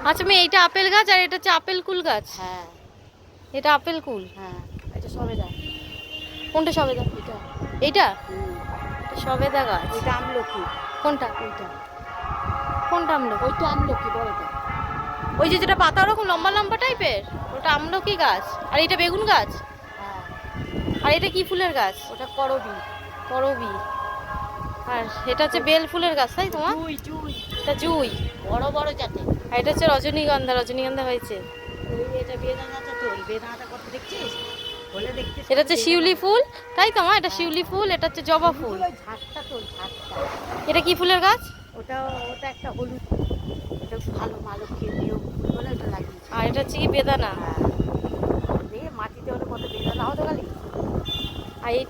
আচ্ছা মেয়ে, এইটা আপেল গাছ আর এটা হচ্ছে আপেল কুল গাছ। হ্যাঁ এটা আপেল কুল। হ্যাঁ, এটা সবেদা। কোনটা সবেদা? এটা এইটা হুম, এটা সবেদা গাছ। ওইটা আমলকি। কোনটা? ওইটা কোনটা আমলকি? ওইটা আমলকি বড়টা। ওই যে যেটা পাতা ওরকম লম্বা লম্বা টাইপের, ওটা আমলকি গাছ। আর এটা বেগুন গাছ। হ্যাঁ, আর এটা কি ফুলের গাছ? ওটা করবি। করবি। আর এটা হচ্ছে বেল ফুলের গাছ, তাই তোমার? জুই জুই, এটা জুই। বড় বড় জাতে। আর এটা হচ্ছে রজনীগন্ধা। রজনীগন্ধা হয়েছে। ওই এটা বেদানাটা তোল, বেদানাটা কত দেখছিস? বলে দেখছিস? এটা হচ্ছে শিউলি ফুল, তাই তো মা? এটা শিউলি ফুল, এটা হচ্ছে জবা ফুল। ওই ঝাড়টা তোল, ঝাড়টা। এটা কি ফুলের গাছ? ওটা ওটা একটা হলুদ, এটা ভালো ভালো প্রিয় ফুল বলে ওটা লাগিয়েছে। আর এটা হচ্ছে কি বেদানা। হ্যাঁ, দিয়ে মাটিতে হলে কত বেদানা হতো খালি। আর এই